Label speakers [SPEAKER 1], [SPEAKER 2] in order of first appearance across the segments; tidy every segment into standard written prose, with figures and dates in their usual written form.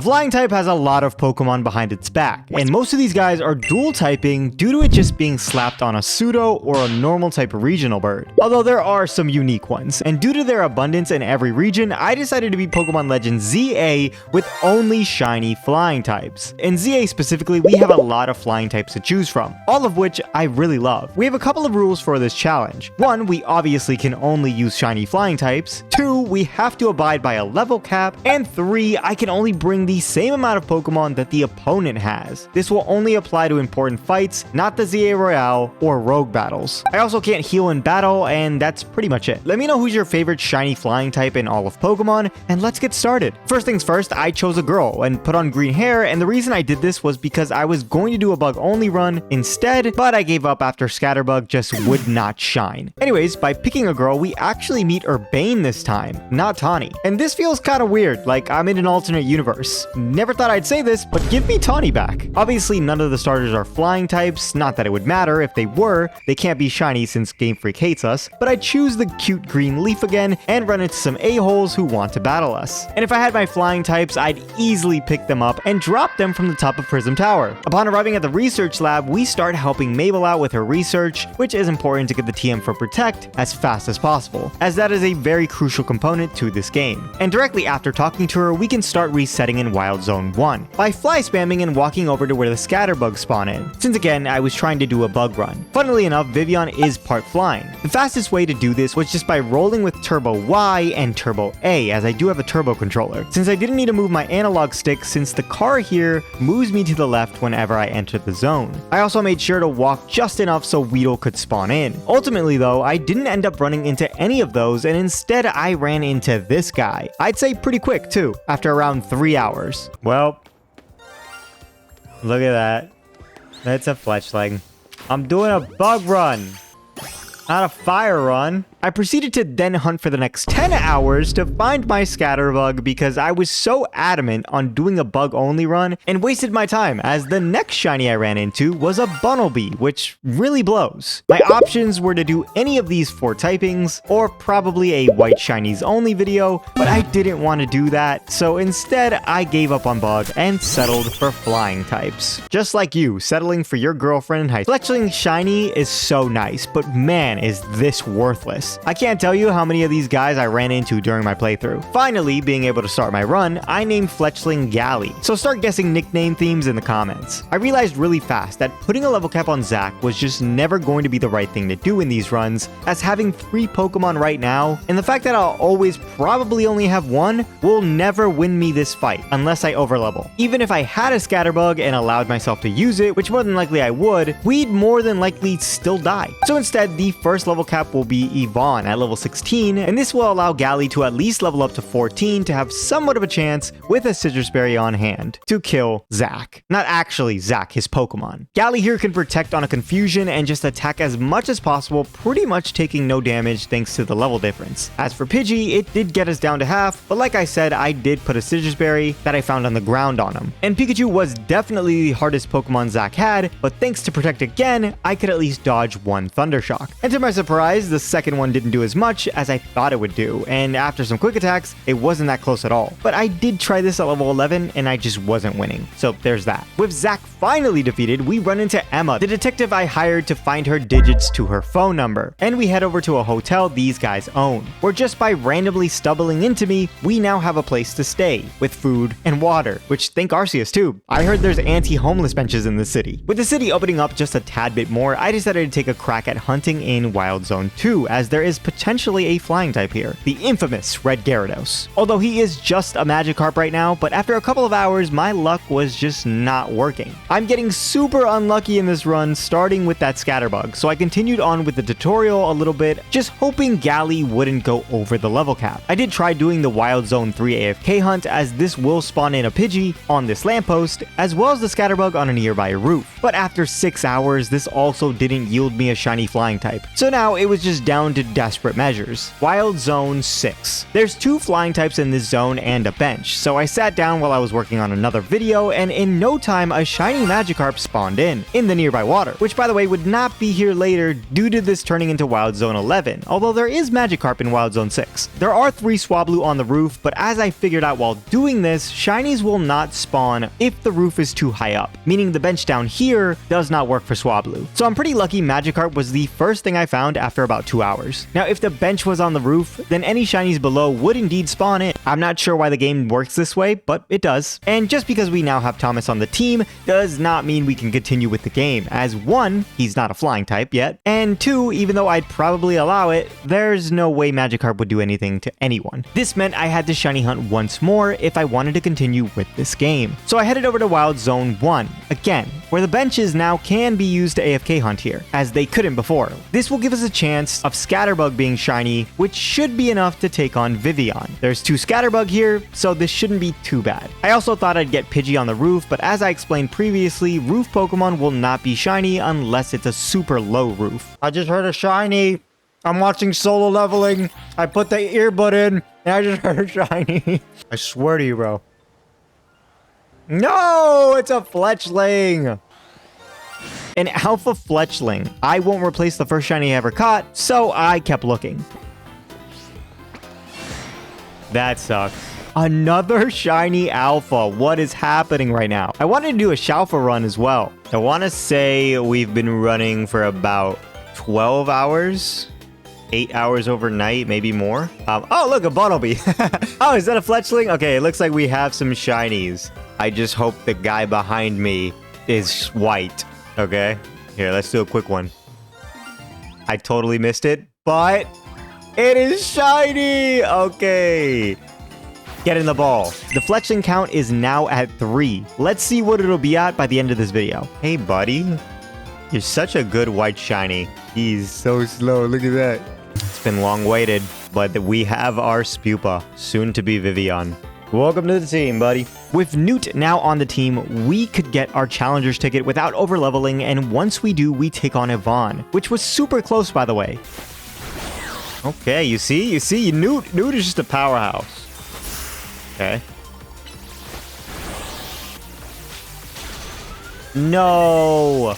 [SPEAKER 1] Flying type has a lot of Pokemon behind its back, and most of these guys are dual typing due to it just being slapped on a pseudo or a normal type regional bird. Although there are some unique ones, and due to their abundance in every region, I decided to beat Pokemon Legend ZA with only shiny flying types. In ZA specifically, we have a lot of flying types to choose from, all of which I really love. We have a couple of rules for this challenge. 1, we obviously can only use shiny flying types. 2, we have to abide by a level cap. And 3, I can only bring the same amount of Pokemon that the opponent has. This will only apply to important fights, not the ZA Royale or Rogue battles. I also can't heal in battle, and that's pretty much it. Let me know who's your favorite shiny flying type in all of Pokemon, and let's get started. First things first, I chose a girl and put on green hair, and the reason I did this was because I was going to do a bug only run instead, but I gave up after Scatterbug just would not shine. Anyways, by picking a girl, we actually meet Urbane this time, not Tawny. And this feels kind of weird, like I'm in an alternate universe. Never thought I'd say this, but give me Tawny back. Obviously, none of the starters are flying types, not that it would matter. If they were, they can't be shiny since Game Freak hates us, but I'd choose the cute green leaf again and run into some a-holes who want to battle us. And if I had my flying types, I'd easily pick them up and drop them from the top of Prism Tower. Upon arriving at the research lab, we start helping Mabel out with her research, which is important to get the TM for Protect as fast as possible, as that is a very crucial component to this game. And directly after talking to her, we can start resetting in Wild Zone 1 by fly spamming and walking over to where the Scatterbugs spawn in, since again I was trying to do a bug run. Funnily enough, Vivian is part flying. The fastest way to do this was just by rolling with Turbo Y and Turbo A, as I do have a turbo controller, since I didn't need to move my analog stick since the car here moves me to the left whenever I enter the zone. I also made sure to walk just enough so Weedle could spawn in. Ultimately though, I didn't end up running into any of those, and instead I ran into this guy. I'd say pretty quick too, after around 3 hours. Well, look at that. That's a Fletchling. I'm doing a bug run, not a fire run. I proceeded to then hunt for the next 10 hours to find my Scatterbug because I was so adamant on doing a bug only run and wasted my time, as the next shiny I ran into was a Bunnelby, which really blows. My options were to do any of these 4 typings or probably a white shinies only video, but I didn't want to do that, so instead I gave up on bug and settled for flying types. Just like you, settling for your girlfriend in high school. Fletchling shiny is so nice, but man is this worthless. I can't tell you how many of these guys I ran into during my playthrough. Finally, being able to start my run, I named Fletchling Gally, so start guessing nickname themes in the comments. I realized really fast that putting a level cap on Zack was just never going to be the right thing to do in these runs, as having 3 Pokemon right now, and the fact that I'll always probably only have 1, will never win me this fight, unless I overlevel. Even if I had a Scatterbug and allowed myself to use it, which more than likely I would, we'd more than likely still die. So instead, the first level cap will be Yvonne at level 16, and this will allow Gally to at least level up to 14 to have somewhat of a chance with a Citrus Berry on hand to kill Zack. Not actually Zack, his Pokemon. Gally here can protect on a confusion and just attack as much as possible, pretty much taking no damage thanks to the level difference. As for Pidgey, it did get us down to half, but like I said, I did put a Citrus Berry that I found on the ground on him. And Pikachu was definitely the hardest Pokemon Zack had, but thanks to Protect again, I could at least dodge 1 Thunder Shock. And to my surprise, the second one didn't do as much as I thought it would do, and after some quick attacks, it wasn't that close at all. But I did try this at level 11, and I just wasn't winning. So there's that. With Zack finally defeated, we run into Emma, the detective I hired to find her digits to her phone number, and we head over to a hotel these guys own, where just by randomly stumbling into me, we now have a place to stay, with food and water, which thank Arceus too. I heard there's anti-homeless benches in the city. With the city opening up just a tad bit more, I decided to take a crack at hunting in Wild Zone 2, as there is potentially a flying type here, the infamous Red Gyarados. Although he is just a Magikarp right now, but after a couple of hours, my luck was just not working. I'm getting super unlucky in this run, starting with that Scatterbug, so I continued on with the tutorial a little bit, just hoping Gally wouldn't go over the level cap. I did try doing the Wild Zone 3 AFK hunt, as this will spawn in a Pidgey on this lamppost, as well as the Scatterbug on a nearby roof. But after 6 hours, this also didn't yield me a shiny flying type. So now it was just down to desperate measures. Wild Zone 6. There's 2 flying types in this zone and a bench, so I sat down while I was working on another video, and in no time a shiny Magikarp spawned in the nearby water, which by the way would not be here later due to this turning into Wild Zone 11, although there is Magikarp in Wild Zone 6. There are 3 Swablu on the roof, but as I figured out while doing this, shinies will not spawn if the roof is too high up, meaning the bench down here does not work for Swablu. So I'm pretty lucky Magikarp was the first thing I found after about 2 hours. Now if the bench was on the roof, then any shinies below would indeed spawn in. I'm not sure why the game works this way, but it does. And just because we now have Thomas on the team does not mean we can continue with the game, as 1, he's not a flying type yet, and 2, even though I'd probably allow it, there's no way Magikarp would do anything to anyone. This meant I had to shiny hunt once more if I wanted to continue with this game. So I headed over to Wild Zone 1, again, where the benches now can be used to AFK hunt here, as they couldn't before. This will give us a chance of Scatterbug being shiny, which should be enough to take on Vivillon. There's 2 Scatterbug here, so this shouldn't be too bad. I also thought I'd get Pidgey on the roof, but as I explained previously, roof Pokemon will not be shiny unless it's a super low roof.
[SPEAKER 2] I just heard a shiny. I'm watching Solo Leveling. I put the earbud in, and I just heard a shiny. I swear to you, bro.
[SPEAKER 1] No, it's a Fletchling. An Alpha Fletchling. I won't replace the first shiny I ever caught, so I kept looking. That sucks. Another shiny Alpha. What is happening right now? I wanted to do a Shalfa run as well. I want to say we've been running for about 12 hours. 8 hours overnight, maybe more. Oh, look, a Bunnelby. Oh, is that a Fletchling? Okay, it looks like we have some shinies. I just hope the guy behind me is white. Okay, here, let's do a quick one. I totally missed it, but it is shiny. Okay. Get in the ball. The Fletchling count is now at 3. Let's see what it'll be at by the end of this video. Hey, buddy. You're such a good white shiny.
[SPEAKER 2] He's so slow. Look at that.
[SPEAKER 1] It's been long waited, but we have our Spupa, soon to be Vivillon. Welcome to the team, buddy. With Newt now on the team, we could get our Challengers ticket without overleveling, and once we do, we take on Yvonne, which was super close, by the way. Okay, you see, Newt is just a powerhouse. Okay. No.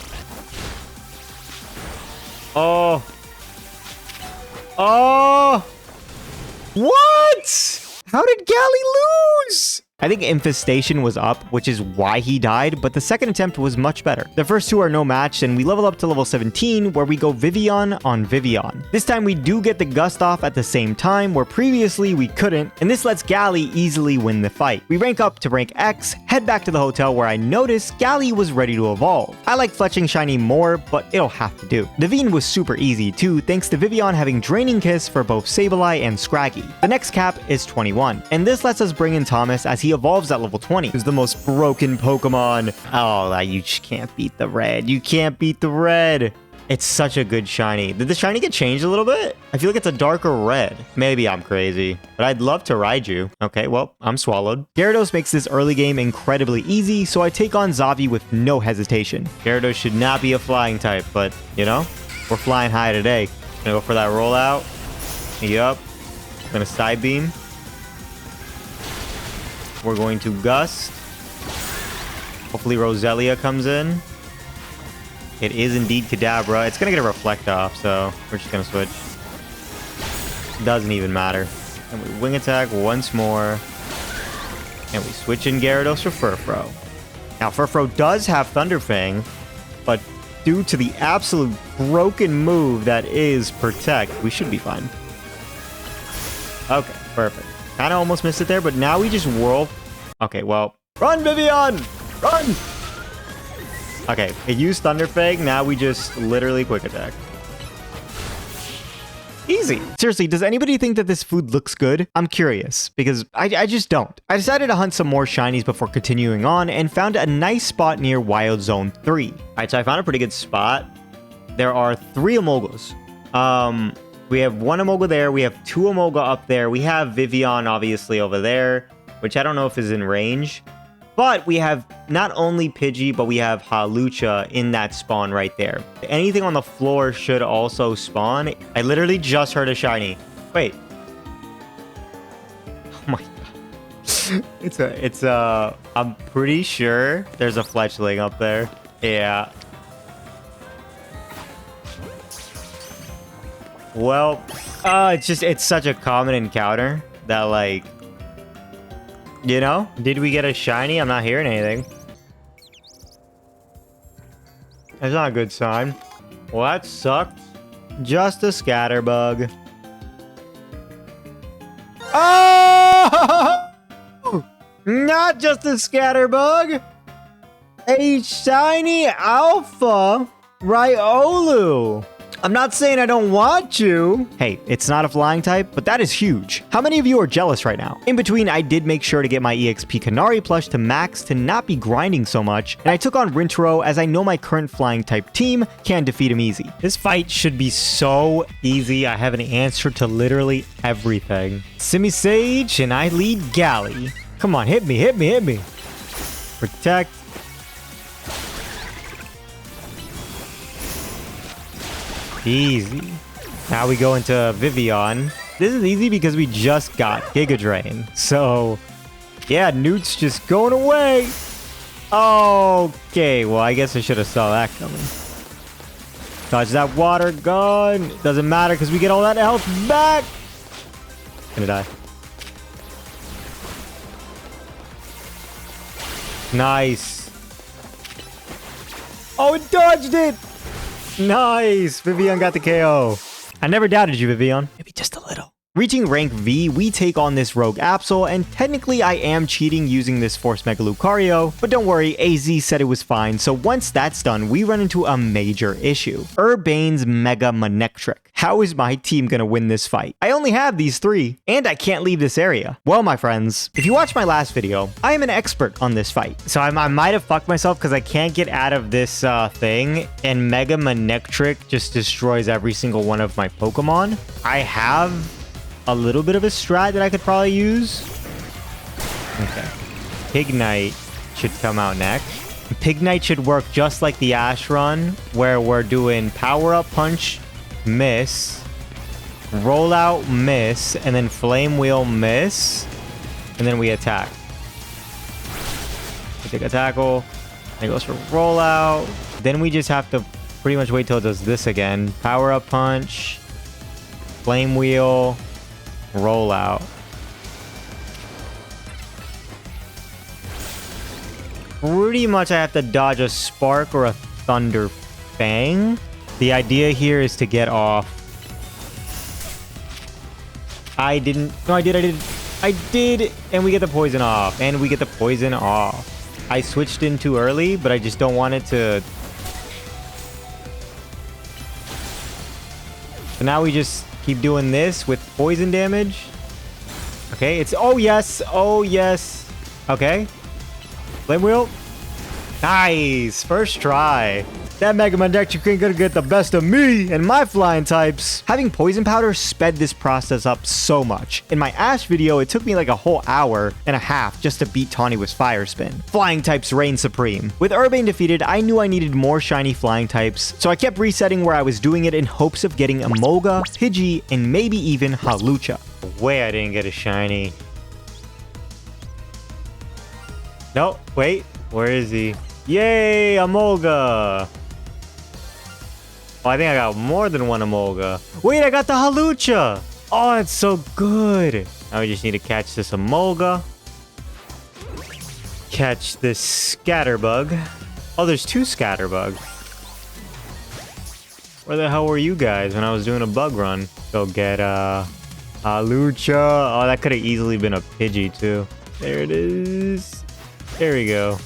[SPEAKER 1] Oh. Oh. What? How did Gally lose? I think Infestation was up, which is why he died, but the second attempt was much better. The first 2 are no match, and we level up to level 17, where we go Vivillon on Vivillon. This time we do get the Gust off at the same time, where previously we couldn't, and this lets Gally easily win the fight. We rank up to rank X, head back to the hotel where I noticed Gally was ready to evolve. I like Fletching Shiny more, but it'll have to do. Naveen was super easy too, thanks to Vivillon having Draining Kiss for both Sableye and Scraggy. The next cap is 21, and this lets us bring in Thomas as he evolves at level 20. He's the most broken Pokemon. Oh, you just can't beat the red. You can't beat the red. It's such a good shiny. Did the shiny get changed a little bit? I feel like it's a darker red. Maybe I'm crazy, but I'd love to ride you. Okay, well, I'm swallowed. Gyarados makes this early game incredibly easy, so I take on Zavi with no hesitation. Gyarados should not be a flying type, but, you know, we're flying high today. Gonna go for that rollout. Yup. Gonna side beam. We're going to Gust. Hopefully Roselia comes in. It is indeed Kadabra. It's going to get a Reflect off, so we're just going to switch. Doesn't even matter. And we Wing Attack once more. And we switch in Gyarados for Furfrou. Now, Furfrou does have Thunder Fang, but due to the absolute broken move that is Protect, we should be fine. Okay, perfect. Kind of almost missed it there, but now we just whirl. Okay, well. Run, Vivillon! Run! Okay, it used Thunder Fang. Now we just literally Quick Attack. Easy. Seriously, does anybody think that this food looks good? I'm curious, because I just don't. I decided to hunt some more shinies before continuing on, and found a nice spot near Wild Zone 3. Alright, so I found a pretty good spot. There are 3 Emolgas. We have 1 Emolga there. We have 2 Emolga up there. We have Vivillon, obviously, over there, which I don't know if is in range. But we have not only Pidgey, but we have Hawlucha in that spawn right there. Anything on the floor should also spawn. I literally just heard a shiny. Wait. Oh my god. I'm pretty sure there's a Fletchling up there. Yeah. Well, it's such a common encounter that, like, you know, did we get a shiny? I'm not hearing anything. That's not a good sign. Well, that sucked. Just a Scatterbug. Oh! Not just a Scatterbug. A shiny Alpha Riolu. I'm not saying I don't want you. Hey, it's not a flying type, but that is huge. How many of you are jealous right now? In between, I did make sure to get my EXP Canary plush to max to not be grinding so much, and I took on Rintaro as I know my current flying type team can defeat him easy. This fight should be so easy. I have an answer to literally everything. Simisage, and I lead Galley. Come on, hit me, hit me, hit me. Protect. Easy. Now we go into Vivian. This is easy because we just got Giga Drain. So, yeah, Newt's just going away. Okay, well, I guess I should have saw that coming. Dodge that water gun. Doesn't matter because we get all that health back. Gonna die. Nice. Oh, it dodged it. Nice! Vivian got the KO. I never doubted you, Vivian. Maybe just a little. Reaching rank V, we take on this Rogue Absol, and technically I am cheating using this Force Mega Lucario, but don't worry, AZ said it was fine, so once that's done, we run into a major issue. Urbane's Mega Manectric. How is my team gonna win this fight? I only have these three, and I can't leave this area. Well, my friends, if you watched my last video, I am an expert on this fight. So I might have fucked myself because I can't get out of this thing, and Mega Manectric just destroys every single one of my Pokemon. I have a little bit of a strat that I could probably use. Okay. Pignite should come out next. Pignite should work just like the Ash run, where we're doing Power Up Punch, miss, Roll Out, miss, and then Flame Wheel, miss, and then we attack. We take a tackle, and it goes for Roll Out. Then we just have to pretty much wait till it does this again. Power Up Punch, Flame Wheel, Roll Out. Pretty much I have to dodge a Spark or a Thunder Fang. The idea here is to get off. I didn't. No, I did. I did. And we get the poison off. And we get the poison off. I switched in too early, but I just don't want it to. So now we just keep doing this with poison damage. Okay, it's... Oh, yes. Oh, yes. Okay. Flame Wheel. Nice. First try. That Mega Manectric ain't gonna get the best of me and my flying types. Having Poison Powder sped this process up so much. In my Ash video, it took me like a whole hour and a half just to beat Tawny with Fire Spin. Flying types reign supreme. With Urbane defeated, I knew I needed more shiny flying types, so I kept resetting where I was doing it in hopes of getting Emolga, Pidgey, and maybe even Hawlucha. Way I didn't get a shiny. No, wait, where is he? Yay, Emolga! Oh, I think I got more than one Emolga. Wait, I got the Hawlucha! Oh, it's so good! Now we just need to catch this Emolga. Catch this Scatterbug. Oh, there's two Scatterbug. Where the hell were you guys when I was doing a bug run? Go get Hawlucha. Oh, that could have easily been a Pidgey too. There it is. There we go.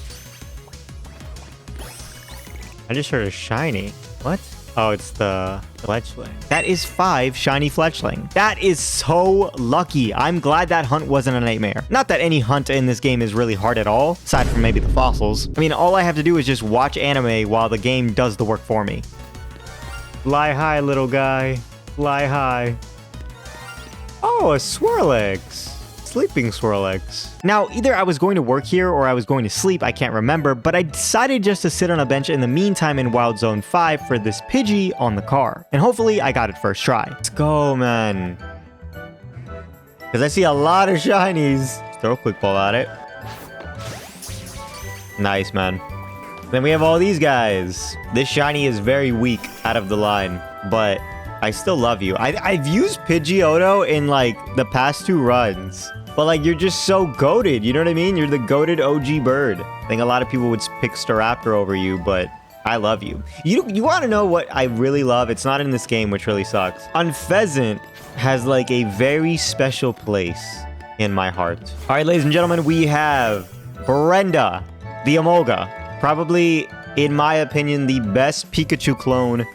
[SPEAKER 1] I just heard a shiny. What? Oh, it's the Fletchling. That is 5 shiny Fletchling. That is so lucky. I'm glad that hunt wasn't a nightmare. Not that any hunt in this game is really hard at all, aside from maybe the fossils. I mean, all I have to do is just watch anime while the game does the work for me. Fly high, little guy. Fly high. Oh, a Swirlix. Sleeping Swirlix. Now, either I was going to work here or I was going to sleep, I can't remember, but I decided just to sit on a bench in the meantime in Wild Zone 5 for this Pidgey on the car. And hopefully I got it first try. Let's go, man. Because I see a lot of shinies. Just throw a quick ball at it. Nice, man. Then we have all these guys. This shiny is very weak out of the line, but I still love you. I've used Pidgeotto in like the past 2 runs, but like you're just so goated. You know what I mean? You're the goated OG bird. I think a lot of people would pick Staraptor over you, but I love you. You want to know what I really love? It's not in this game, which really sucks. Unfezant has like a very special place in my heart. All right, ladies and gentlemen, we have Brenda, the Emolga. Probably, in my opinion, the best Pikachu clone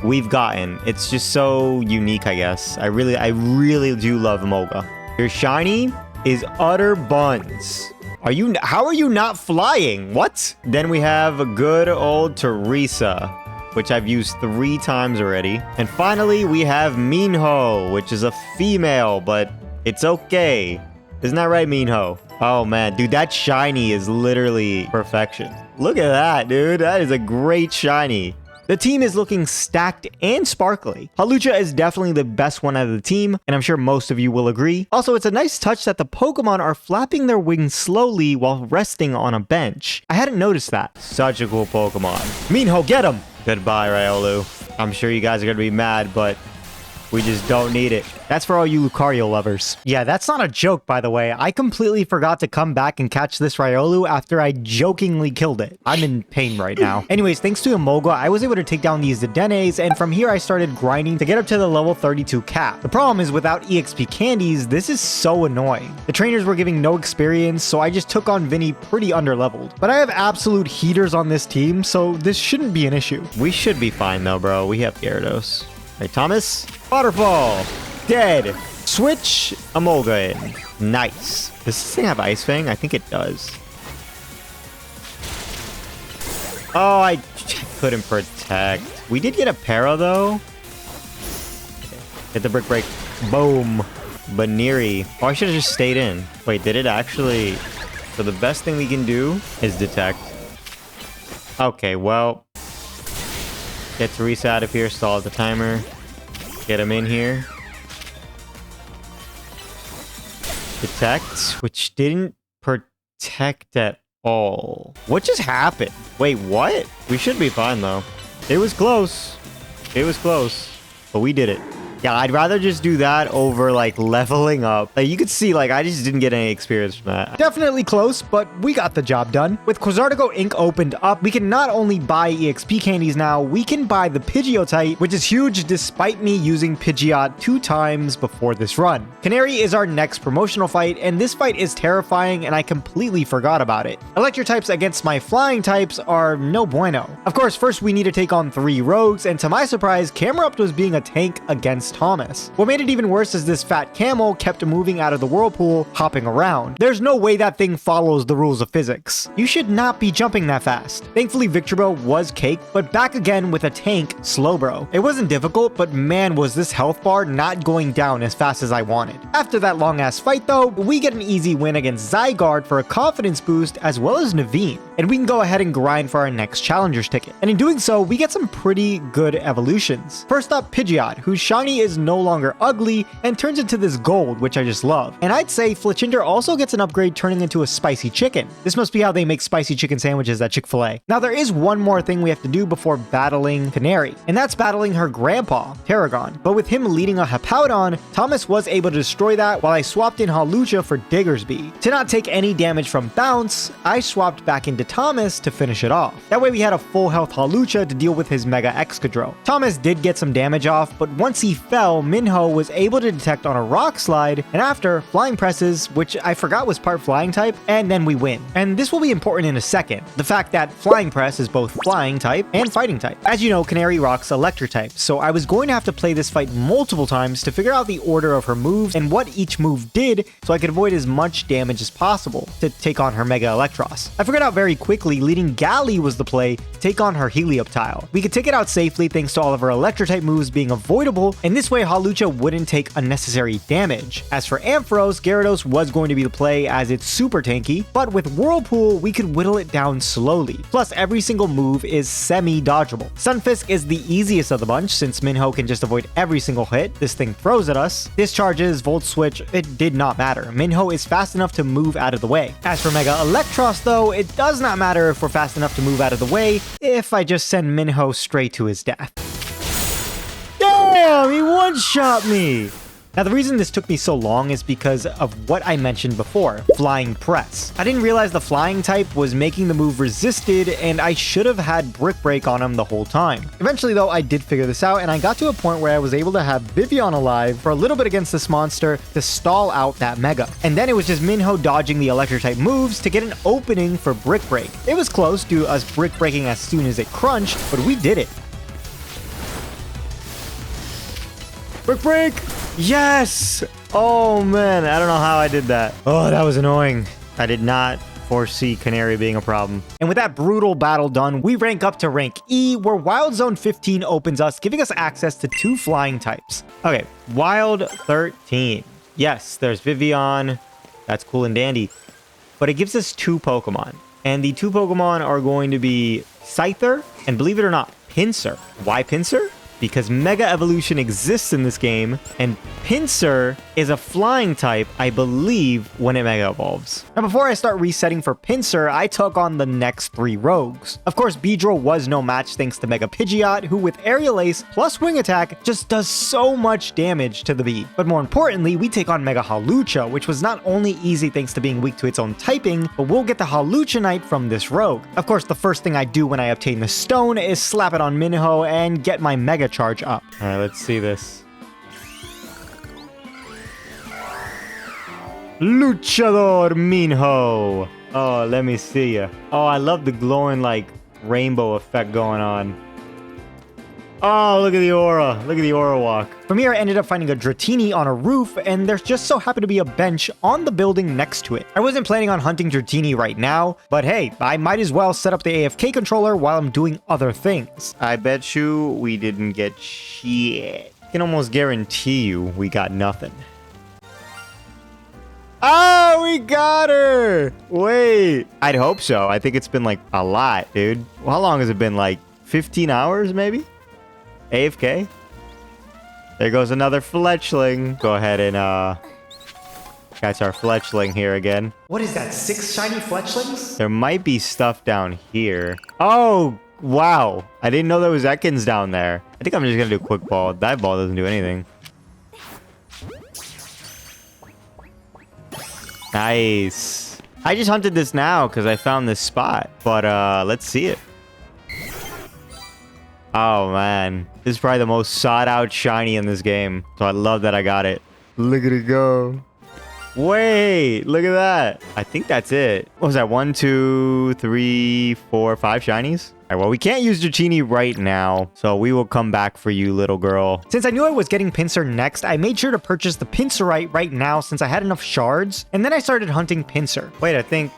[SPEAKER 1] we've gotten. It's just so unique, I guess. I really do love Emolga. Your shiny is Utter Buns. How are you not flying? What? Then we have a good old Teresa, which I've used 3 times already. And finally, we have Minho, which is a female, but it's okay. Isn't that right, Minho? Oh man, dude, that shiny is literally perfection. Look at that, dude. That is a great shiny. The team is looking stacked and sparkly. Hawlucha is definitely the best one out of the team, and I'm sure most of you will agree. Also, it's a nice touch that the Pokemon are flapping their wings slowly while resting on a bench. I hadn't noticed that. Such a cool Pokemon. Minho, get him! Goodbye, Riolu. I'm sure you guys are gonna be mad, but we just don't need it. That's for all you Lucario lovers. Yeah, that's not a joke, by the way. I completely forgot to come back and catch this Riolu after I jokingly killed it. I'm in pain right now. Anyways, thanks to Emolga, I was able to take down these Dedennes, and from here I started grinding to get up to the level 32 cap. The problem is without EXP candies, this is so annoying. The trainers were giving no experience, so I just took on Vinny pretty underleveled. But I have absolute heaters on this team, so this shouldn't be an issue. We should be fine though, bro. We have Gyarados. Hey, Thomas. Waterfall. Dead. Switch Emolga in. Nice. Does this thing have Ice Fang? I think it does. Oh, I couldn't protect. We did get a para, though. Hit the brick break. Boom. Baniri. Oh, I should have just stayed in. Wait, did it actually... So the best thing we can do is detect. Okay, well... Get Teresa out of here, stall the timer. Get him in here. Detect, which didn't protect at all. What just happened? Wait, what? We should be fine, though. It was close. It was close. But we did it. Yeah, I'd rather just do that over, like, leveling up. Like, you could see, like, I just didn't get any experience from that. Definitely close, but we got the job done. With Quasartigo Inc. opened up, we can not only buy EXP candies now, we can buy the Pidgeotite, which is huge despite me using Pidgeot 2 times before this run. Canary is our next promotional fight, and this fight is terrifying, and I completely forgot about it. Electric types against my flying types are no bueno. Of course, first we need to take on 3 rogues, and to my surprise, Camerupt was being a tank against Thomas. What made it even worse is this fat camel kept moving out of the whirlpool, hopping around. There's no way that thing follows the rules of physics. You should not be jumping that fast. Thankfully, Victreebel was cake, but back again with a tank, Slowbro. It wasn't difficult, but man was this health bar not going down as fast as I wanted. After that long ass fight though, we get an easy win against Zygarde for a confidence boost as well as Naveen. And we can go ahead and grind for our next Challengers ticket. And in doing so, we get some pretty good evolutions. First up, Pidgeot, whose shiny is no longer ugly and turns into this gold, which I just love. And I'd say Fletchinder also gets an upgrade turning into a spicy chicken. This must be how they make spicy chicken sandwiches at Chick-fil-A. Now there is one more thing we have to do before battling Canary, and that's battling her grandpa, Tarragon. But with him leading a Hippowdon, Thomas was able to destroy that while I swapped in Hawlucha for Diggersby. To not take any damage from Bounce, I swapped back into Thomas to finish it off. That way we had a full health Hawlucha to deal with his Mega Excadrill. Thomas did get some damage off, but once he fell, Minho was able to detect on a rock slide, and after, Flying Presses, which I forgot was part flying type, and then we win. And this will be important in a second, the fact that Flying Press is both flying type and fighting type. As you know, Canary rocks electric type, so I was going to have to play this fight multiple times to figure out the order of her moves and what each move did so I could avoid as much damage as possible to take on her Mega Electros. I figured out very quickly leading Gally was the play to take on her Helioptile. We could take it out safely thanks to all of her electric type moves being avoidable, and this way Hawlucha wouldn't take unnecessary damage. As for Ampharos, Gyarados was going to be the play as it's super tanky, but with Whirlpool, we could whittle it down slowly. Plus, every single move is semi-dodgeable. Stunfisk is the easiest of the bunch since Minho can just avoid every single hit this thing throws at us. Discharges, Volt Switch, it did not matter. Minho is fast enough to move out of the way. As for Mega Electros though, it does not matter if we're fast enough to move out of the way if I just send Minho straight to his death. Damn, he one-shot me! Now, the reason this took me so long is because of what I mentioned before, Flying Press. I didn't realize the Flying type was making the move resisted, and I should have had Brick Break on him the whole time. Eventually, though, I did figure this out, and I got to a point where I was able to have Vivillon alive for a little bit against this monster to stall out that Mega. And then it was just Minho dodging the Electric-type moves to get an opening for Brick Break. It was close to us Brick Breaking as soon as it crunched, but we did it. Brick Break! Yes! Oh man, I don't know how I did that. Oh, that was annoying. I did not foresee Canary being a problem. And with that brutal battle done, we rank up to rank E, where Wild Zone 15 opens us, giving us access to 2 flying types. Okay, Wild 13. Yes, there's Vivillon. That's cool and dandy. But it gives us 2 Pokemon. And the 2 Pokemon are going to be Scyther, and believe it or not, Pinsir. Why Pinsir? Because Mega Evolution exists in this game, and Pinsir is a flying type, I believe, when it Mega Evolves. Now, before I start resetting for Pinsir, I took on the next 3 rogues. Of course, Beedrill was no match thanks to Mega Pidgeot, who with Aerial Ace plus Wing Attack just does so much damage to the Bee. But more importantly, we take on Mega Hawlucha, which was not only easy thanks to being weak to its own typing, but we'll get the Hawluchanite from this rogue. Of course, the first thing I do when I obtain the stone is slap it on Minho and get my Mega Charge up. All right, let's see this. Luchador Minho. Oh, let me see ya. Oh, I love the glowing like rainbow effect going on. Oh, look at the aura. Look at the aura walk. From here, I ended up finding a Dratini on a roof, and there's just so happened to be a bench on the building next to it. I wasn't planning on hunting Dratini right now, but hey, I might as well set up the AFK controller while I'm doing other things. I bet you we didn't get shit. I can almost guarantee you we got nothing. Oh, we got her! Wait. I'd hope so. I think it's been like a lot, dude. Well, how long has it been? Like 15 hours, maybe? AFK? There goes another Fletchling. Go ahead and, catch our Fletchling here again. What is that, 6 shiny Fletchlings? There might be stuff down here. Oh, wow. I didn't know there was Ekans down there. I think I'm just gonna do Quick Ball. Dive Ball doesn't do anything. Nice. I just hunted this now because I found this spot. But, let's see it. Oh, man. This is probably the most sought-out shiny in this game. So I love that I got it. Look at it go. Wait, look at that. I think that's it. What was that? 1, 2, 3, 4, 5 shinies? All right, well, we can't use Dratini right now, so we will come back for you, little girl. Since I knew I was getting Pinsir next, I made sure to purchase the Pinsirite right now since I had enough shards, and then I started hunting Pinsir. Wait, I think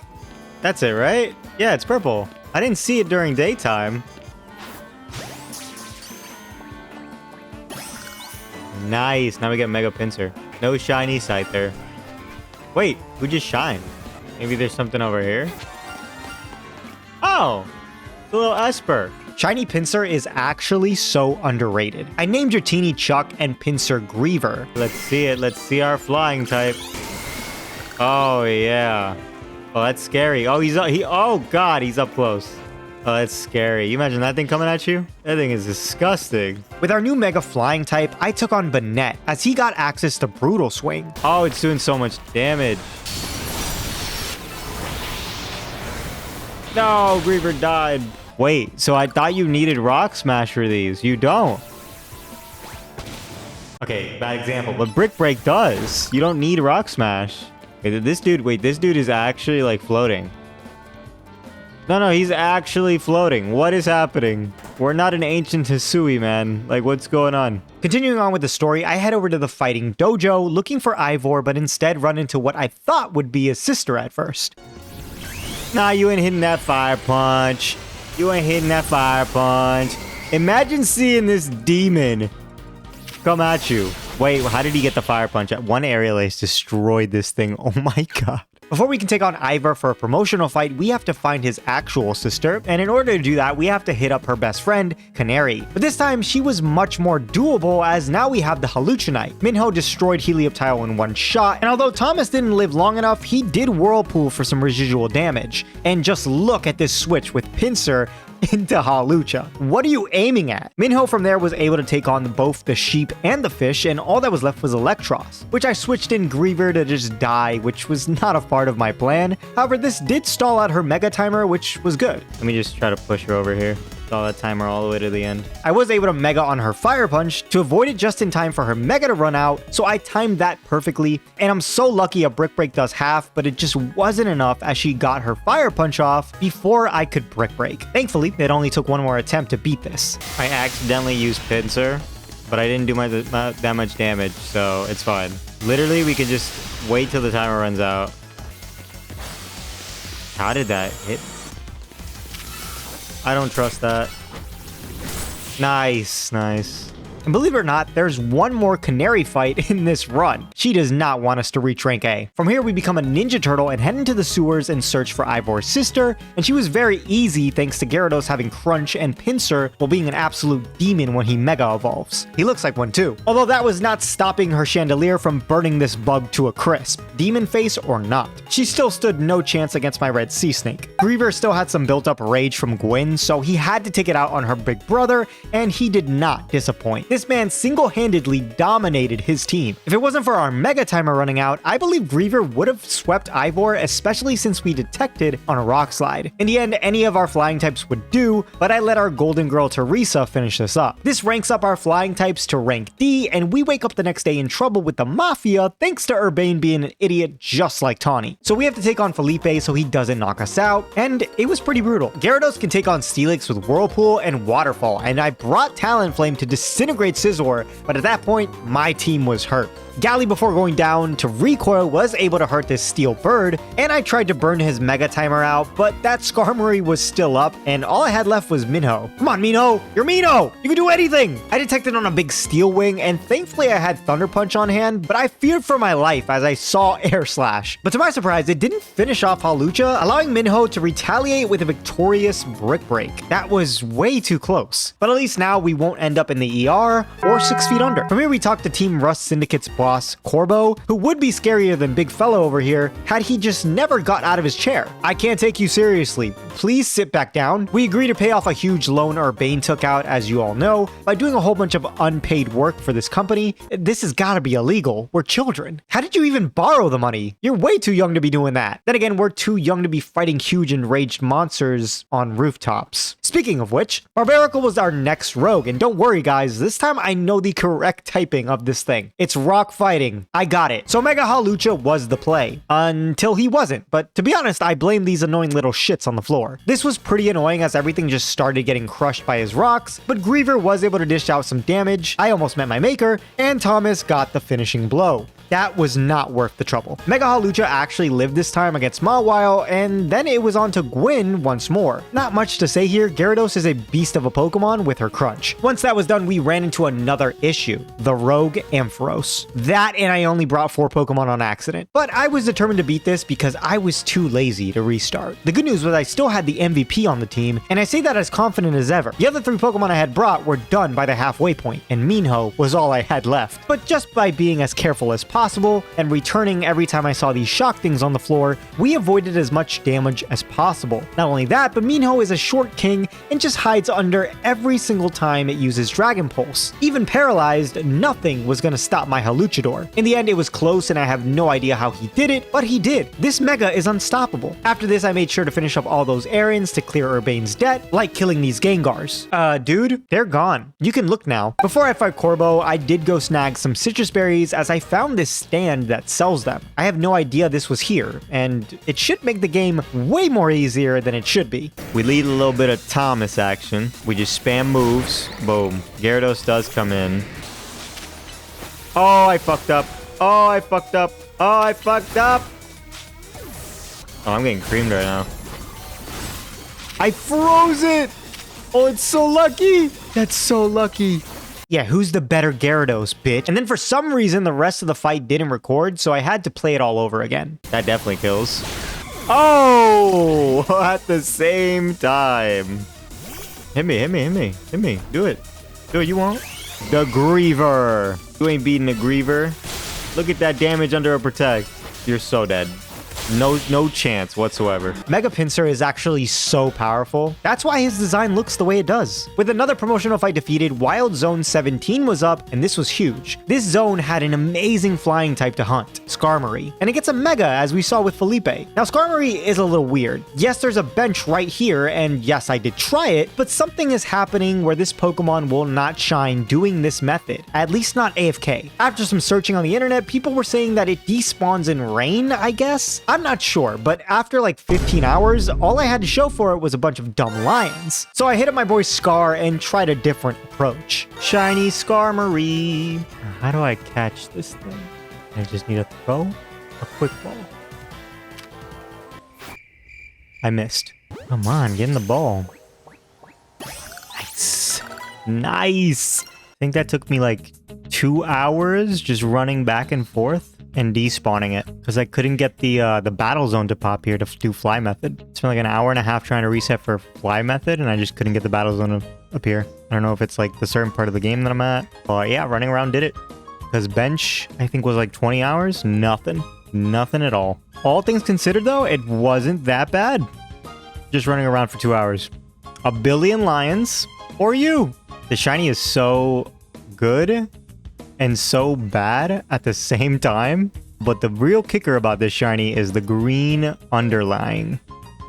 [SPEAKER 1] that's it, right? Yeah, it's purple. I didn't see it during daytime. Nice. Now we get Mega Pinsir. No shiny Scyther. Wait, who just shined? Maybe there's something over here? Oh, the little Esper. Shiny Pinsir is actually so underrated. I named Dratini Chuck and Pinsir Griever. Let's see it. Let's see our flying type. Oh, yeah. Oh, that's scary. Oh, oh, God, he's up close. Oh, that's scary. You imagine that thing coming at you? That thing is disgusting. With our new Mega Flying type, I took on Banette, as he got access to Brutal Swing. Oh, it's doing so much damage. No, Griever died. Wait, so I thought you needed Rock Smash for these. You don't. Okay, bad example, but Brick Break does. You don't need Rock Smash. Wait, this dude is actually like floating. No, he's actually floating. What is happening? We're not an ancient Hisui, man. Like, what's going on? Continuing on with the story, I head over to the fighting dojo looking for Ivor, but instead run into what I thought would be his sister at first. Nah, you ain't hitting that fire punch. You ain't hitting that fire punch. Imagine seeing this demon come at you. Wait, how did he get the fire punch? One aerial ace destroyed this thing. Oh my god. Before we can take on Ivor for a promotional fight, we have to find his actual sister, and in order to do that, we have to hit up her best friend, Canary. But this time, she was much more doable, as now we have the Haluchinite. Minho destroyed Helioptile in one shot, and although Thomas didn't live long enough, he did Whirlpool for some residual damage. And just look at this switch with Pinsir into Hawlucha. What are you aiming at? Minho from there was able to take on both the sheep and the fish, and all that was left was Electros, which I switched in Griever to just die, which was not a part of my plan. However, this did stall out her Mega Timer, which was good. Let me just try to push her over here. Stall that timer all the way to the end. I was able to Mega on her Fire Punch to avoid it just in time for her Mega to run out, so I timed that perfectly, and I'm so lucky a Brick Break does half, but it just wasn't enough as she got her Fire Punch off before I could Brick Break. Thankfully, it only took one more attempt to beat this. I accidentally used Pinsir, but I didn't do that much damage, so it's fine. Literally, we could just wait till the timer runs out. How did that hit? I don't trust that. Nice, nice. And believe it or not, there's one more Canary fight in this run. She does not want us to reach rank A. From here, we become a Ninja Turtle and head into the sewers and search for Ivor's sister, and she was very easy thanks to Gyarados having Crunch and Pinsir while being an absolute demon when he Mega Evolves. He looks like one too. Although that was not stopping her Chandelier from burning this bug to a crisp, demon face or not. She still stood no chance against my red sea snake. Griever still had some built up rage from Gwen, so he had to take it out on her big brother, and he did not disappoint. This man single-handedly dominated his team. If it wasn't for our Mega Timer running out, I believe Griever would have swept Ivor, especially since we detected on a Rock Slide. In the end, any of our flying types would do, but I let our Golden Girl Teresa finish this up. This ranks up our flying types to rank D, and we wake up the next day in trouble with the Mafia thanks to Urbane being an idiot just like Tawny. So we have to take on Felipe so he doesn't knock us out, and it was pretty brutal. Gyarados can take on Steelix with Whirlpool and Waterfall, and I brought Talonflame to disintegrate Scizor, but at that point, my team was hurt. Gally, before going down to recoil, was able to hurt this Steel Bird, and I tried to burn his Mega Timer out, but that Skarmory was still up, and all I had left was Minho. Come on, Minho! You're Minho! You can do anything! I detected on a big Steel Wing, and thankfully I had Thunder Punch on hand, but I feared for my life as I saw Air Slash. But to my surprise, it didn't finish off Hawlucha, allowing Minho to retaliate with a victorious Brick Break. That was way too close. But at least now we won't end up in the ER or 6 feet under. From here, we talked to Team Rust Syndicate's boss, Corbo, who would be scarier than Big Fellow over here had he just never got out of his chair. I can't take you seriously. Please sit back down. We agree to pay off a huge loan Urbane took out, as you all know, by doing a whole bunch of unpaid work for this company. This has got to be illegal. We're children. How did you even borrow the money? You're way too young to be doing that. Then again, we're too young to be fighting huge enraged monsters on rooftops. Speaking of which, Barbarical was our next rogue, and don't worry guys, this time I know the correct typing of this thing. It's rock fighting. I got it. So Mega Hawlucha was the play. Until he wasn't, but to be honest, I blame these annoying little shits on the floor. This was pretty annoying as everything just started getting crushed by his rocks, but Griever was able to dish out some damage, I almost met my maker, and Thomas got the finishing blow. That was not worth the trouble. Mega Hawlucha actually lived this time against Mawile, and then it was on to Gwyn once more. Not much to say here, Gyarados is a beast of a Pokemon with her Crunch. Once that was done, we ran into another issue, the Rogue Ampharos. That and I only brought 4 Pokemon on accident. But I was determined to beat this because I was too lazy to restart. The good news was I still had the MVP on the team, and I say that as confident as ever. The other 3 Pokemon I had brought were done by the halfway point, and Minho was all I had left. But just by being as careful as possible and returning every time I saw these shock things on the floor, we avoided as much damage as possible. Not only that, but Minho is a short king and just hides under every single time it uses Dragon Pulse. Even paralyzed, nothing was going to stop my Haluchador. In the end, it was close and I have no idea how he did it, but he did. This Mega is unstoppable. After this, I made sure to finish up all those errands to clear Urbane's debt, like killing these Gengars. Dude, they're gone. You can look now. Before I fight Corbo, I did go snag some citrus berries as I found this stand that sells them. I have no idea this was here, and it should make the game way more easier than it should be. We lead a little bit of Thomas action. We just spam moves. Boom. Gyarados does come in. Oh, I fucked up. Oh, I fucked up. Oh, I fucked up. Oh, I'm getting creamed right now. I froze it. Oh, it's so lucky. That's so lucky. Yeah, who's the better Gyarados, bitch? And then for some reason, the rest of the fight didn't record, so I had to play it all over again. That definitely kills. Oh, at the same time. Hit me, hit me, hit me, hit me. Do it. Do it, you won't. The Griever. You ain't beating a Griever. Look at that damage under a Protect. You're so dead. No chance whatsoever. Mega Pinsir is actually so powerful. That's why his design looks the way it does. With another promotional fight defeated, Wild Zone 17 was up, and this was huge. This zone had an amazing flying type to hunt, Skarmory, and it gets a Mega, as we saw with Felipe. Now, Skarmory is a little weird. Yes, there's a bench right here, and yes, I did try it, but something is happening where this Pokemon will not shine doing this method, at least not AFK. After some searching on the internet, people were saying that it despawns in rain, I guess? I'm not sure, but after like 15 hours, all I had to show for it was a bunch of dumb lions. So I hit up my boy Scar and tried a different approach. Shiny Skarmory. How do I catch this thing? I just need to throw a quick ball. I missed. Come on, get in the ball. Nice. Nice. I think that took me like 2 hours just running back and forth and despawning it because I couldn't get the battle zone to pop here to do fly method. It's been like an hour and a half trying to reset for fly method, and I just couldn't get the battle zone to appear. I don't know if it's like the certain part of the game that I'm at, but yeah, running around did it. Because bench, I think, was like 20 hours. Nothing at all. All things considered, though, it wasn't that bad. Just running around for 2 hours. A billion lions or you. The shiny is so good and so bad at the same time, but the real kicker about this shiny is the green underlying.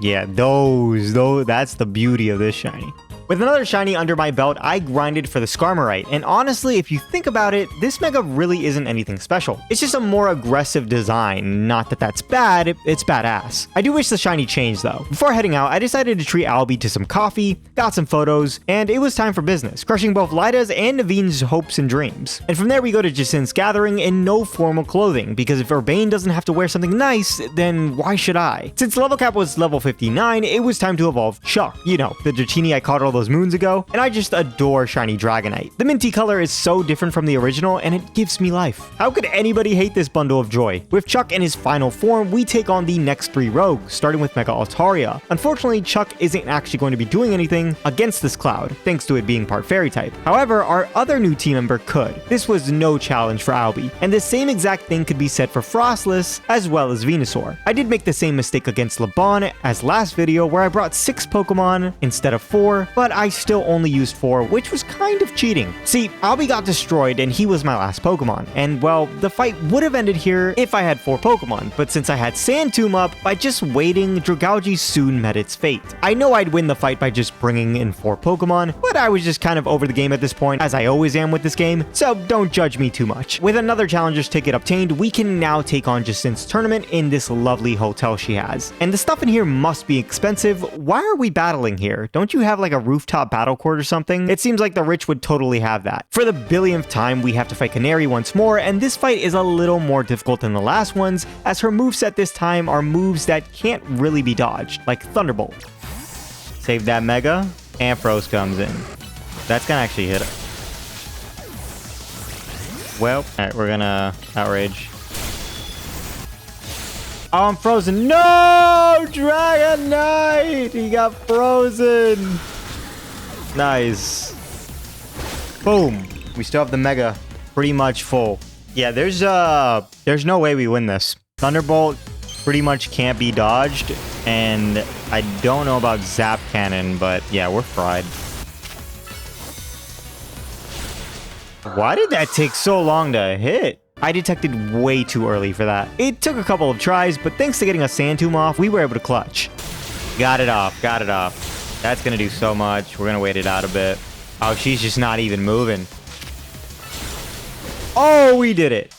[SPEAKER 1] Yeah, that's the beauty of this shiny. With another shiny under my belt, I grinded for the Skarmory, and honestly, if you think about it, this Mega really isn't anything special. It's just a more aggressive design. Not that that's bad, it's badass. I do wish the shiny changed though. Before heading out, I decided to treat Albie to some coffee, got some photos, and it was time for business, crushing both Lida's and Naveen's hopes and dreams. And from there we go to Jacint's Gathering in no formal clothing, because if Urbane doesn't have to wear something nice, then why should I? Since level cap was level 59, it was time to evolve Chuck. You know, the Dratini I caught all those moons ago, and I just adore shiny Dragonite. The minty color is so different from the original, and it gives me life. How could anybody hate this bundle of joy? With Chuck in his final form, we take on the next 3 rogues, starting with Mega Altaria. Unfortunately, Chuck isn't actually going to be doing anything against this cloud, thanks to it being part fairy type. However, our other new team member could. This was no challenge for Albie, and the same exact thing could be said for Frostless, as well as Venusaur. I did make the same mistake against Lebon as last video, where I brought 6 Pokemon instead of 4, but I still only used 4, which was kind of cheating. See, Albie got destroyed and he was my last Pokemon, and well, the fight would have ended here if I had 4 Pokemon, but since I had Sandtomb up, by just waiting, Dragalge soon met its fate. I know I'd win the fight by just bringing in 4 Pokemon, but I was just kind of over the game at this point, as I always am with this game, so don't judge me too much. With another challenger's ticket obtained, we can now take on Jacint's tournament in this lovely hotel she has. And the stuff in here must be expensive. Why are we battling here? Don't you have like a rooftop battle court or something? It seems like the rich would totally have that. For the billionth time, we have to fight Canary once more, and this fight is a little more difficult than the last ones, as her moveset this time are moves that can't really be dodged, like Thunderbolt. Save that Mega, Ampharos comes in. That's gonna actually hit it. Well, alright, we're gonna Outrage. Oh, I'm frozen. No! Dragonite! He got frozen! Nice. Boom. We still have the Mega pretty much full. Yeah, there's no way we win this. Thunderbolt pretty much can't be dodged, and I don't know about Zap Cannon, but yeah, we're fried. Why did that take so long to hit? I detected way too early for that. It took a couple of tries, but thanks to getting a Sandtomb off, we were able to clutch. Got it off, got it off. That's gonna do so much. We're gonna wait it out a bit. Oh, she's just not even moving. Oh, we did it.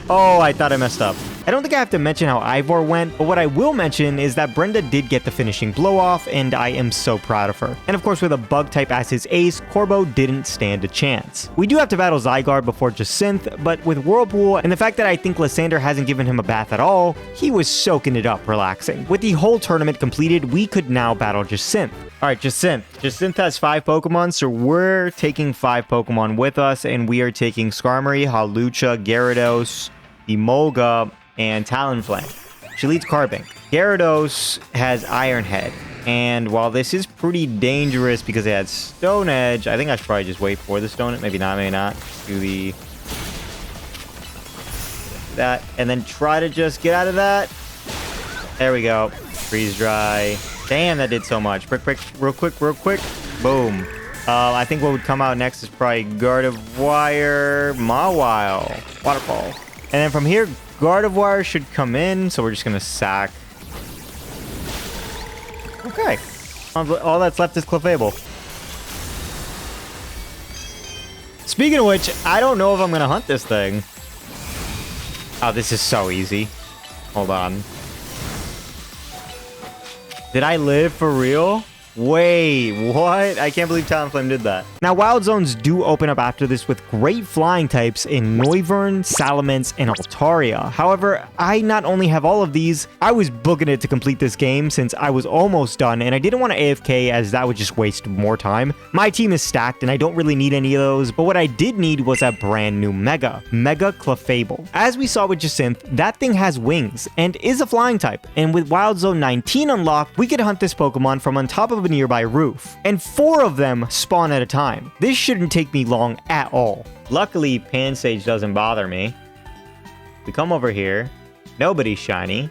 [SPEAKER 1] Oh, I thought I messed up. I don't think I have to mention how Ivor went, but what I will mention is that Brenda did get the finishing blow off, and I am so proud of her. And of course, with a bug type as his ace, Corbo didn't stand a chance. We do have to battle Zygarde before Jacinth, but with Whirlpool and the fact that I think Lysandre hasn't given him a bath at all, he was soaking it up relaxing. With the whole tournament completed, we could now battle Jacinth. All right, Jacinth. Jacinth has 5 Pokemon, so we're taking 5 Pokemon with us, and we are taking Skarmory, Hawlucha, Gyarados, Emolga, and Talonflame. She leads Carbink. Gyarados has Iron Head, and while this is pretty dangerous because it has Stone Edge, I think I should probably just wait for the Stone Edge. Maybe not, maybe not. Do that, and then try to just get out of that. There we go. Freeze Dry. Damn, that did so much. Real quick. Boom. I think what would come out next is probably Gardevoir, Mawile, Waterfall. And then from here, Gardevoir should come in, so we're just going to sack. Okay. All that's left is Clefable. Speaking of which, I don't know if I'm going to hunt this thing. Oh, this is so easy. Hold on. Did I live for real? Wait, what? I can't believe Talonflame did that. Now, Wild Zones do open up after this with great flying types in Noivern, Salamence, and Altaria. However, I not only have all of these, I was booking it to complete this game since I was almost done, and I didn't want to AFK as that would just waste more time. My team is stacked, and I don't really need any of those, but what I did need was a brand new Mega Clefable. As we saw with Jacinth, that thing has wings and is a flying type, and with Wild Zone 19 unlocked, we could hunt this Pokemon from on top of a nearby roof, and 4 of them spawn at a time. This shouldn't take me long at all. Luckily, Pansage doesn't bother me. We come over here, nobody's shiny,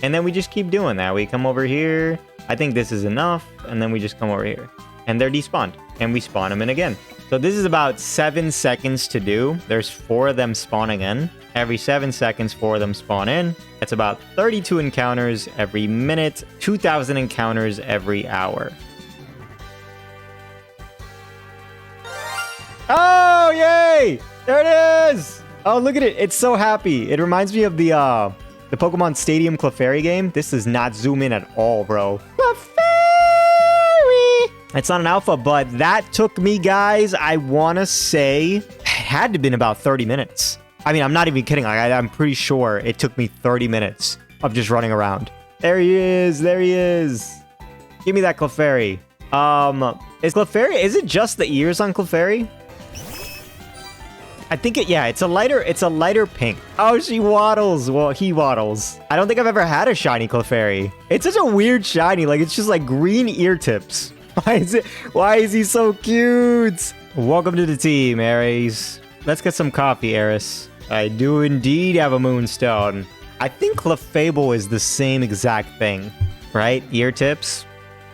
[SPEAKER 1] and then we just keep doing that. We come over here, I think this is enough, and then we just come over here, and they're despawned, and we spawn them in again. So this is about 7 seconds to do. There's 4 of them spawning in. Every 7 seconds, 4 of them spawn in. That's about 32 encounters every minute, 2,000 encounters every hour. Oh, yay! There it is! Oh, look at it. It's so happy. It reminds me of the Pokemon Stadium Clefairy game. This does not zoom in at all, bro. Clefairy! It's not an alpha, but that took me, guys, I want to say, it had to have been about 30 minutes. I mean, I'm not even kidding. I'm pretty sure it took me 30 minutes of just running around. There he is. There he is. Give me that Clefairy. Is it just the ears on Clefairy? I think it's a lighter pink. Oh, she waddles. Well, he waddles. I don't think I've ever had a shiny Clefairy. It's such a weird shiny. Like, it's just like green ear tips. Why is he so cute? Welcome to the team, Aries. Let's get some coffee, Eris. I do indeed have a Moonstone. I think Clefable is the same exact thing, right? Ear tips.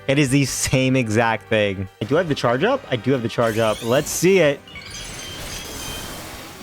[SPEAKER 1] It is the same exact thing. Do I have the charge up? I do have the charge up. Let's see it.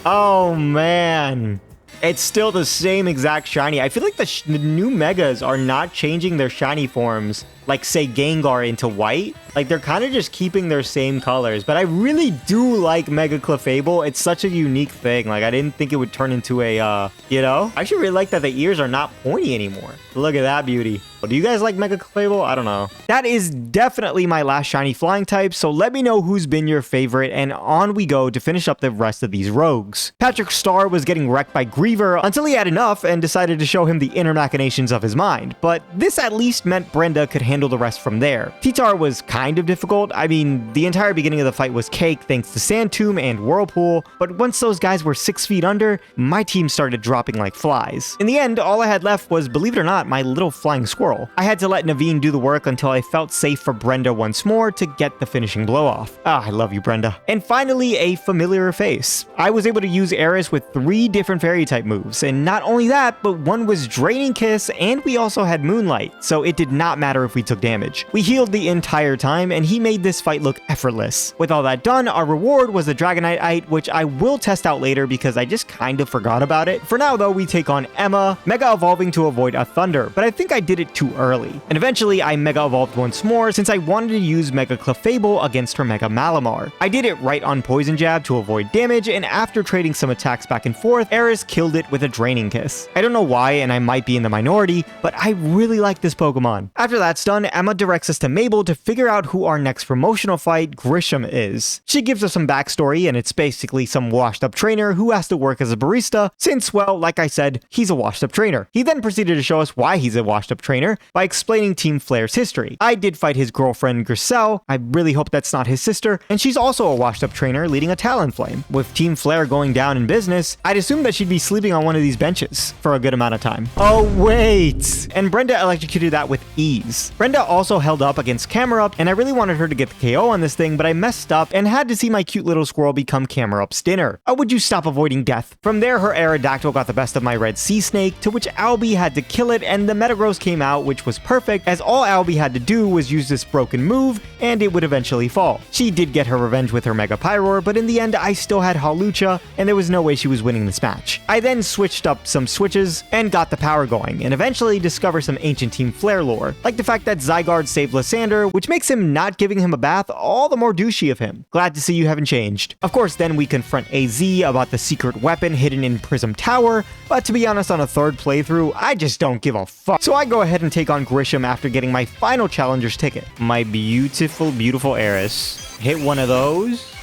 [SPEAKER 1] Oh, man. It's still the same exact shiny. I feel like the new Megas are not changing their shiny forms, like, say, Gengar into white. Like, they're kind of just keeping their same colors. But I really do like Mega Clefable. It's such a unique thing. Like, I didn't think it would turn into a, you know? I actually really like that the ears are not pointy anymore. Look at that beauty. Well, do you guys like Mega Clefable? I don't know. That is definitely my last shiny flying type, so let me know who's been your favorite, and on we go to finish up the rest of these rogues. Patrick Star was getting wrecked by Griever until he had enough and decided to show him the inner machinations of his mind, but this at least meant Brenda could handle the rest from there. T-Tar was kind of difficult. I mean, the entire beginning of the fight was cake thanks to Sand Tomb and Whirlpool, but once those guys were 6 feet under, my team started dropping like flies. In the end, all I had left was, believe it or not, my little flying squirrel. I had to let Naveen do the work until I felt safe for Brenda once more to get the finishing blow off. Ah, I love you, Brenda. And finally, a familiar face. I was able to use Eris with 3 different fairy type moves, and not only that, but one was Draining Kiss, and we also had Moonlight, so it did not matter if we took damage. We healed the entire time, and he made this fight look effortless. With all that done, our reward was the Dragonite, which I will test out later because I just kind of forgot about it. For now, though, we take on Emma, Mega Evolving to avoid a Thunder, but I think I did it too early. And eventually I Mega Evolved once more since I wanted to use Mega Clefable against her Mega Malamar. I did it right on Poison Jab to avoid damage, and after trading some attacks back and forth, Eris killed it with a Draining Kiss. I don't know why, and I might be in the minority, but I really like this Pokemon. After that's done, Emma directs us to Mabel to figure out who our next promotional fight, Grisham, is. She gives us some backstory, and it's basically some washed up trainer who has to work as a barista since, well, like I said, he's a washed up trainer. He then proceeded to show us why he's a washed up trainer by explaining Team Flare's history. I did fight his girlfriend Griselle. I really hope that's not his sister, and she's also a washed up trainer leading a Talonflame. With Team Flare going down in business, I'd assume that she'd be sleeping on one of these benches for a good amount of time. Oh wait! And Brenda electrocuted that with ease. Brenda also held up against Camerupt, and I really wanted her to get the KO on this thing, but I messed up and had to see my cute little squirrel become Camerupt's dinner. Oh, would you stop avoiding death? From there, her Aerodactyl got the best of my red sea snake, to which Albie had to kill it, and the Metagross came out, which was perfect, as all Albie had to do was use this broken move, and it would eventually fall. She did get her revenge with her Mega Pyroar, but in the end, I still had Hawlucha, and there was no way she was winning this match. I then switched up some switches and got the power going, and eventually discovered some ancient Team Flare lore, like the fact that Zygarde saved Lysander, which makes him not giving him a bath all the more douchey of him. Glad to see you haven't changed. Of course, then we confront AZ about the secret weapon hidden in Prism Tower, but to be honest, on a third playthrough, I just don't give a fuck. So I go ahead and take on Grisham after getting my final challenger's ticket. My beautiful, beautiful Eris. Hit one of those.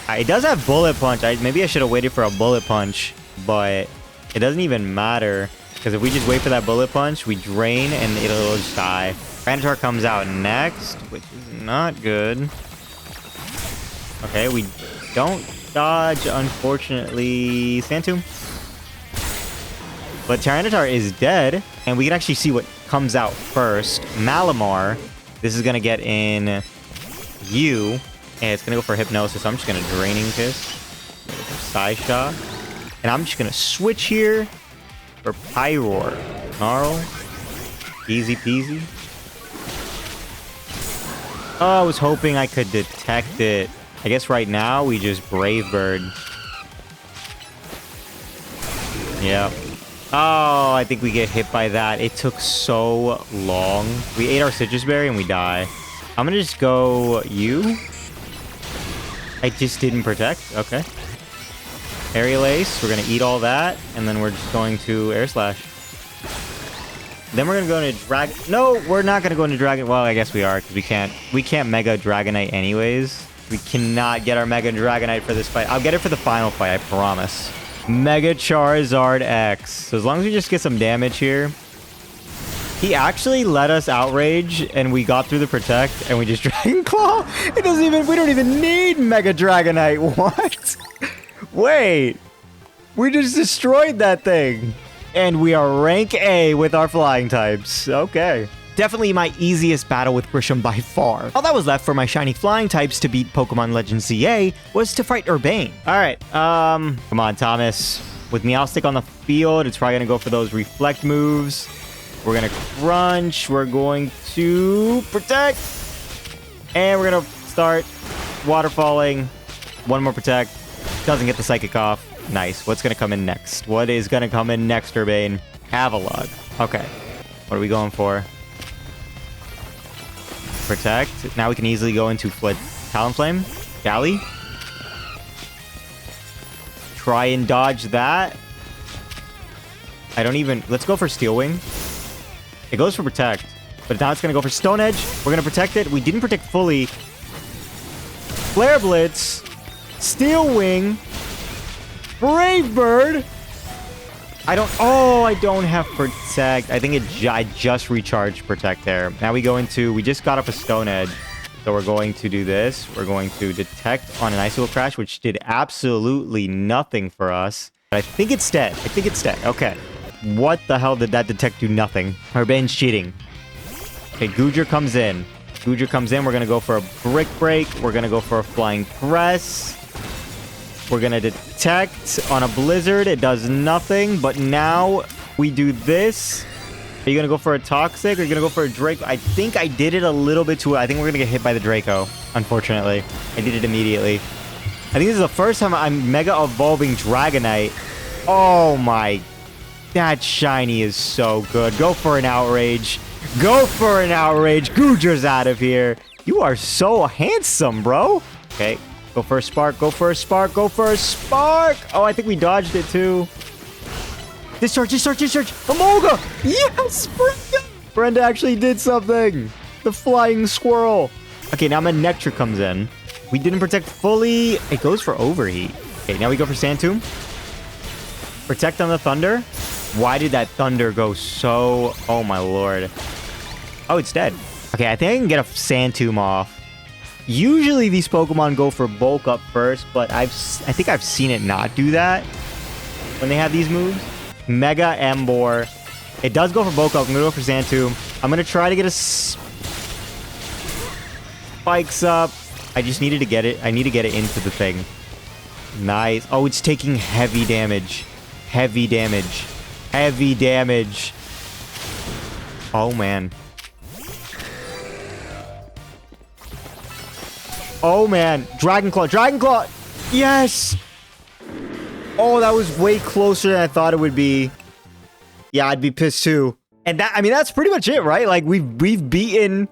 [SPEAKER 1] It does have Bullet Punch. Maybe I should have waited for a Bullet Punch, but it doesn't even matter, because if we just wait for that Bullet Punch, we drain and it'll just die. Rattata comes out next, which is not good. Okay, we don't dodge, unfortunately. Sand Tomb. But Tyranitar is dead, and we can actually see what comes out first. Malamar. This is going to get in you, and it's going to go for Hypnosis. I'm just going to Draining Kiss. Psyshock. And I'm just going to switch here for Pyroar. Snarl. Easy peasy. Oh, I was hoping I could detect it. I guess right now we just Brave Bird. Yep. Oh, I think we get hit by that. It took so long. We ate our Citrus Berry and we die. I'm gonna just go you. I just didn't protect. Okay. Aerial Ace. We're gonna eat all that, and then we're just going to Air Slash. Then we're gonna go into Dragon. No, we're not gonna go into Dragon. Well, I guess we are, because we can't Mega Dragonite anyways. We cannot get our Mega Dragonite for this fight. I'll get it for the final fight, I promise. Mega Charizard X. So as long as we just get some damage here. He actually let us Outrage, and we got through the Protect, and we just Dragon Claw. It doesn't even. We don't even need Mega Dragonite. What? Wait. We just destroyed that thing. And we are rank A with our flying types. Okay. Definitely my easiest battle with Grisham by far. All that was left for my shiny flying types to beat Pokemon Legends ZA was to fight Urbane. Alright, come on, Thomas. With Meowstic on the field, it's probably gonna go for those Reflect moves. We're gonna Crunch. We're going to Protect. And we're gonna start Waterfalling. One more Protect. Doesn't get the Psychic off. Nice. What's gonna come in next? What is gonna come in next, Urbane? Avalugg. Okay. What are we going for? Protect. Now we can easily go into Talonflame. Galley. Try and dodge that. I don't even... Let's go for Steel Wing. It goes for Protect. But now it's going to go for Stone Edge. We're going to protect it. We didn't protect fully. Flare Blitz. Steel Wing. Brave Bird. I don't have Protect. I think I just recharged Protect there. Now we go into... We just got up a Stone Edge. So we're going to do this. We're going to Detect on an Icicle Crash, which did absolutely nothing for us. But I think it's dead. Okay. What the hell did that Detect do? Nothing. Urbane's cheating. Okay, Goodra comes in. We're going to go for a Brick Break. We're going to go for a Flying Press. We're going to Detect on a Blizzard. It does nothing. But now we do this. Are you going to go for a Toxic? Or are you going to go for a Draco? I think I did it a little bit too... I think we're going to get hit by the Draco, unfortunately. I did it immediately. I think this is the first time I'm Mega Evolving Dragonite. Oh my... That shiny is so good. Go for an Outrage. Go for an outrage. Gujar's out of here. You are so handsome, bro. Okay. Go for a spark. Go for a spark. Go for a spark. Oh, I think we dodged it too. Discharge, discharge, discharge. Emolga. Yes, Brenda. Brenda actually did something. The flying squirrel. Okay, now my Nectar comes in. We didn't protect fully. It goes for overheat. Okay, now we go for Sand Tomb. Protect on the Thunder. Why did that Thunder go so... Oh, my lord. Oh, it's dead. Okay, I think I can get a Sand Tomb off. Usually these Pokemon go for bulk up first, but I think I've seen it not do that when they have these moves. Mega Emboar. It does go for bulk up. I'm going to go for Sand Tomb. I'm going to try to get a... Spikes up. I just needed to get it. I need to get it into the thing. Nice. Oh, it's taking heavy damage. Heavy damage. Heavy damage. Oh, man. Oh, man. Dragon Claw. Dragon Claw. Yes. Oh, that was way closer than I thought it would be. Yeah, I'd be pissed too. And that, I mean, that's pretty much it, right? Like, we've beaten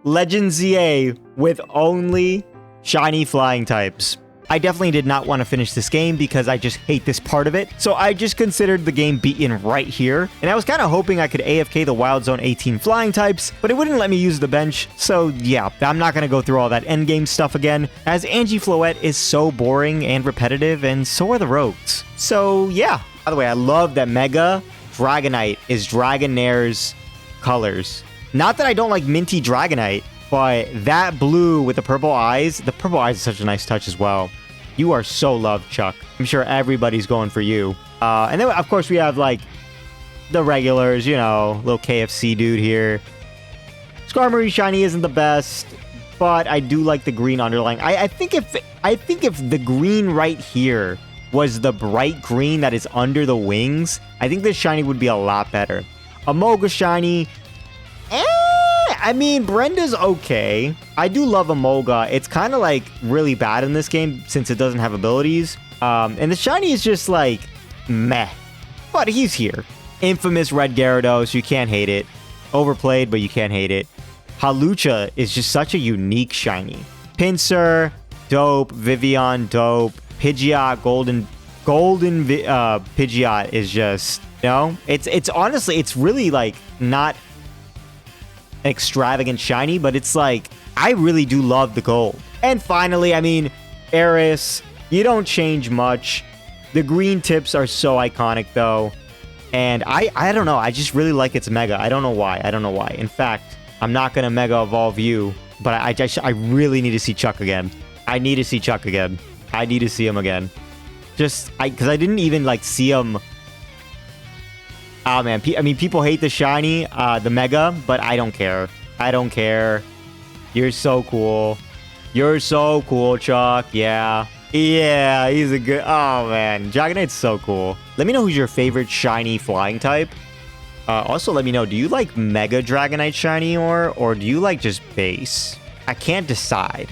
[SPEAKER 1] Legend ZA with only shiny flying types. I definitely did not want to finish this game because I just hate this part of it. So I just considered the game beaten right here. And I was kind of hoping I could AFK the Wild Zone 18 flying types, but it wouldn't let me use the bench. So yeah, I'm not going to go through all that endgame stuff again, as Angie Floette is so boring and repetitive, and so are the rogues. So yeah. By the way, I love that Mega Dragonite is Dragonair's colors. Not that I don't like Minty Dragonite, but that blue with the purple eyes is such a nice touch as well. You are so loved, Chuck. I'm sure everybody's going for you. And then, of course, we have, like, the regulars, you know, little KFC dude here. Skarmory Shiny isn't the best, but I do like the green underlying. I think if the green right here was the bright green that is under the wings, I think this Shiny would be a lot better. Emolga Shiny... I mean, Brenda's okay. I do love Emolga. It's kind of like really bad in this game since it doesn't have abilities. And the shiny is just like meh. But he's here. Infamous Red Gyarados. You can't hate it. Overplayed, but you can't hate it. Hawlucha is just such a unique shiny. Pinsir, dope. Vivian, dope. Pidgeot, golden Pidgeot is just, you know, it's honestly, it's really like not extravagant shiny, but it's like, I really do love the gold. And finally, I mean, Eris, you don't change much. The green tips are so iconic though, and I don't know, I just really like its Mega. I don't know why. In fact, I'm not gonna Mega Evolve you, but I really need to see Chuck again. I need to see him again. Just because I didn't even like see him. Oh, man. I mean, people hate the shiny, the Mega, but I don't care. I don't care. You're so cool. You're so cool, Chuck. Yeah. Yeah, he's a good... Oh, man. Dragonite's so cool. Let me know who's your favorite shiny flying type. Also, let me know, do you like Mega Dragonite shiny or do you like just base? I can't decide.